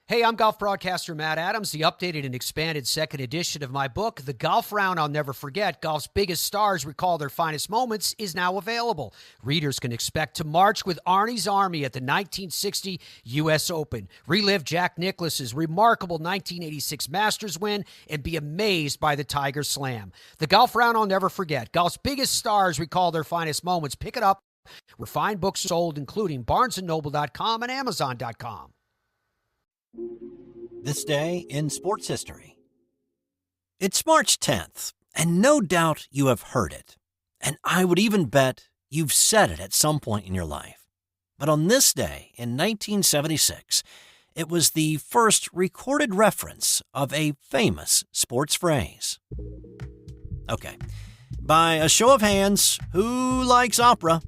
Hey, I'm golf broadcaster Matt Adams. The updated and expanded second edition of my book, The Golf Round I'll Never Forget, Golf's Biggest Stars Recall Their Finest Moments, is now available. Readers can expect to march with Arnie's Army at the 1960 U.S. Open, relive Jack Nicklaus's remarkable 1986 Masters win, and be amazed by the Tiger Slam. The Golf Round I'll Never Forget, Golf's Biggest Stars Recall Their Finest Moments. Pick it up where fine books sold, including BarnesandNoble.com and Amazon.com. This day in sports history. It's March 10th, and no doubt you have heard it. And I would even bet you've said it at some point in your life. But on this day in 1976, it was the first recorded reference of a famous sports phrase. Okay, by a show of hands, who likes opera?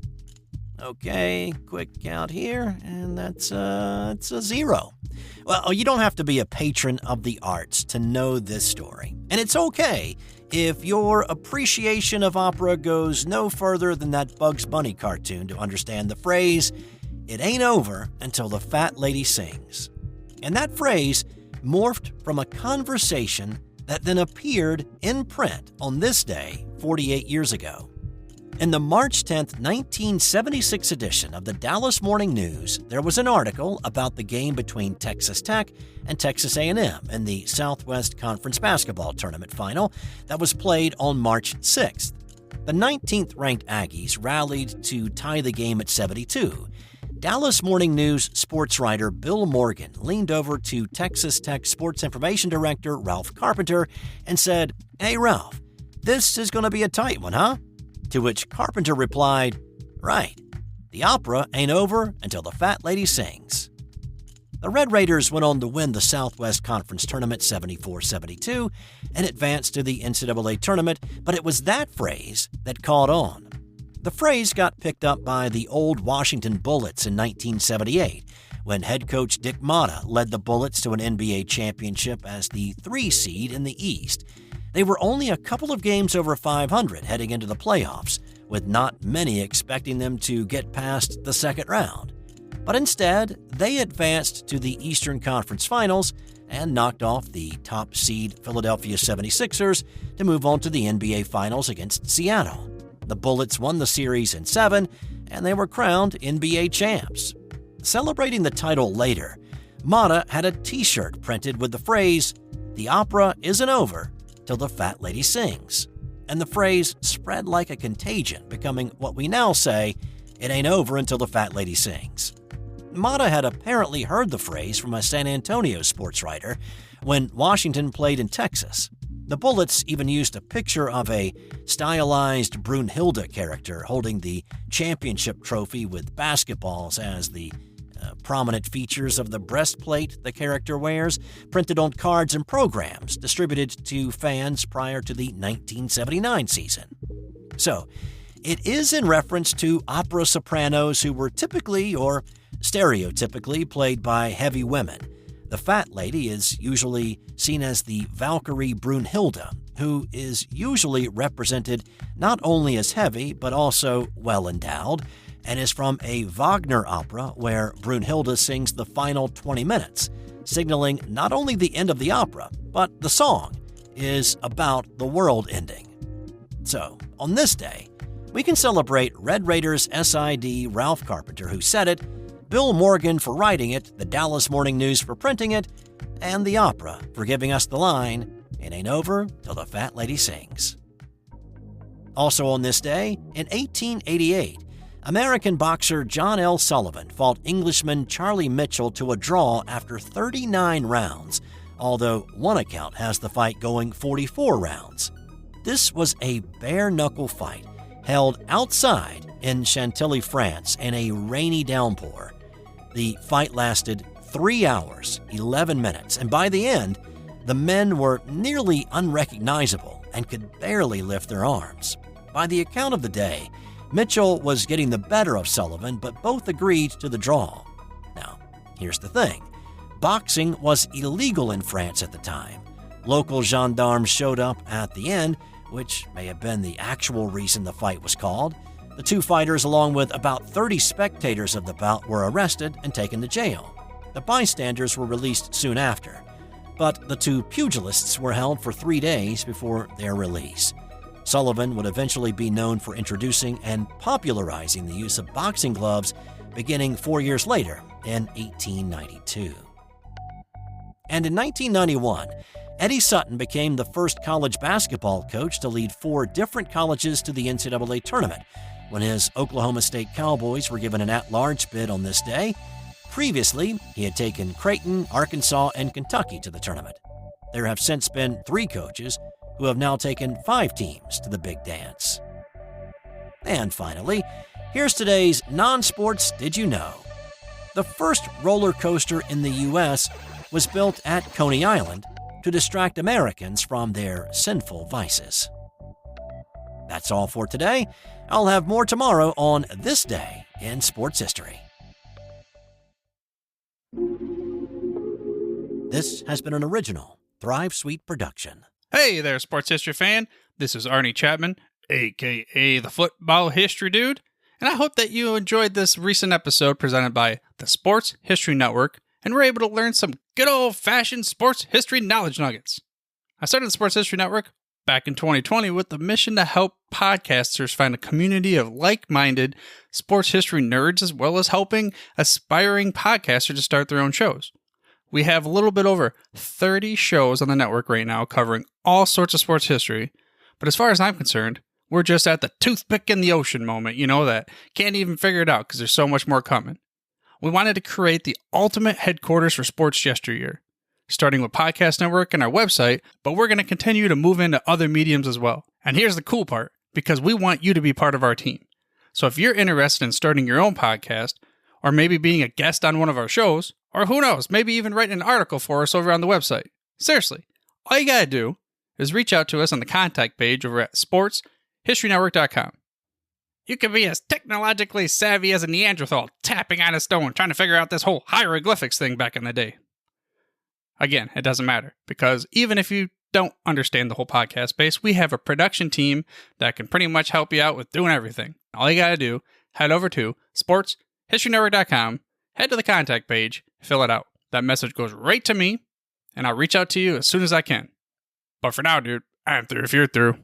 Okay, quick count here, and that's a zero. Well, you don't have to be a patron of the arts to know this story. And it's okay if your appreciation of opera goes no further than that Bugs Bunny cartoon to understand the phrase, "It ain't over until the fat lady sings." And that phrase morphed from a conversation that then appeared in print on this day 48 years ago. In the March 10th, 1976 edition of the Dallas Morning News, there was an article about the game between Texas Tech and Texas A&M in the Southwest Conference basketball tournament final that was played on March 6th. The 19th-ranked Aggies rallied to tie the game at 72. Dallas Morning News sports writer Bill Morgan leaned over to Texas Tech Sports Information Director Ralph Carpenter and said, "Hey, Ralph, this is going to be a tight one, huh?" To which Carpenter replied, "Right. The opera ain't over until the fat lady sings." The Red Raiders went on to win the Southwest Conference Tournament 74-72 and advanced to the NCAA tournament, but it was that phrase that caught on. The phrase got picked up by the old Washington Bullets in 1978, when head coach Dick Motta led the Bullets to an NBA championship as the 3 seed in the East. They were only a couple of games over 500 heading into the playoffs, with not many expecting them to get past the second round. But instead, they advanced to the Eastern Conference Finals and knocked off the top seed Philadelphia 76ers to move on to the NBA Finals against Seattle. The Bullets won the series in 7, and they were crowned NBA champs. Celebrating the title later, Motta had a t-shirt printed with the phrase, "The opera isn't over till the fat lady sings." And the phrase spread like a contagion, becoming what we now say, "It ain't over until the fat lady sings." Motta had apparently heard the phrase from a San Antonio sports writer when Washington played in Texas. The Bullets even used a picture of a stylized Brunhilde character holding the championship trophy with basketballs as the prominent features of the breastplate the character wears, printed on cards and programs distributed to fans prior to the 1979 season. So, it is in reference to opera sopranos who were typically or stereotypically played by heavy women. The fat lady is usually seen as the Valkyrie Brunhilde, who is usually represented not only as heavy but also well-endowed, and is from a Wagner opera where Brunhilde sings the final 20 minutes, signaling not only the end of the opera, but the song is about the world ending. So, on this day, we can celebrate Red Raiders SID Ralph Carpenter, who said it, Bill Morgan for writing it, the Dallas Morning News for printing it, and the opera for giving us the line, "It ain't over till the fat lady sings." Also on this day, in 1888, American boxer John L. Sullivan fought Englishman Charlie Mitchell to a draw after 39 rounds, although one account has the fight going 44 rounds. This was a bare-knuckle fight held outside in Chantilly, France, in a rainy downpour. The fight lasted 3 hours, 11 minutes, and by the end, the men were nearly unrecognizable and could barely lift their arms. By the account of the day, Mitchell was getting the better of Sullivan, but both agreed to the draw. Now, here's the thing. Boxing was illegal in France at the time. Local gendarmes showed up at the end, which may have been the actual reason the fight was called. The two fighters, along with about 30 spectators of the bout, were arrested and taken to jail. The bystanders were released soon after, but the two pugilists were held for 3 days before their release. Sullivan would eventually be known for introducing and popularizing the use of boxing gloves beginning 4 years later in 1892. And in 1991, Eddie Sutton became the first college basketball coach to lead 4 different colleges to the NCAA tournament when his Oklahoma State Cowboys were given an at-large bid on this day. Previously, he had taken Creighton, Arkansas, and Kentucky to the tournament. There have since been 3 coaches who have now taken 5 teams to the big dance. And finally, here's today's non-sports Did You Know? The first roller coaster in the U.S. was built at Coney Island to distract Americans from their sinful vices. That's all for today. I'll have more tomorrow on This Day in Sports History. This has been an original Thrive Suite production. Hey there, sports history fan. This is Arnie Chapman, a.k.a. the Football History Dude, and I hope that you enjoyed this recent episode presented by the Sports History Network and were able to learn some good old-fashioned sports history knowledge nuggets. I started the Sports History Network back in 2020 with the mission to help podcasters find a community of like-minded sports history nerds, as well as helping aspiring podcasters to start their own shows. We have a little bit over 30 shows on the network right now covering all sorts of sports history, but as far as I'm concerned, we're just at the toothpick in the ocean moment, that can't even figure it out because there's so much more coming. We wanted to create the ultimate headquarters for sports yesteryear, starting with Podcast Network and our website, but we're going to continue to move into other mediums as well. And here's the cool part, because we want you to be part of our team. So if you're interested in starting your own podcast, or maybe being a guest on one of our shows, or who knows, maybe even writing an article for us over on the website. Seriously, all you gotta do is reach out to us on the contact page over at sportshistorynetwork.com. You can be as technologically savvy as a Neanderthal tapping on a stone trying to figure out this whole hieroglyphics thing back in the day. Again, it doesn't matter, because even if you don't understand the whole podcast space, we have a production team that can pretty much help you out with doing everything. All you gotta do, head over to sportshistorynetwork.com, head to the contact page, fill it out. That message goes right to me, and I'll reach out to you as soon as I can. But for now, dude, I'm through if you're through.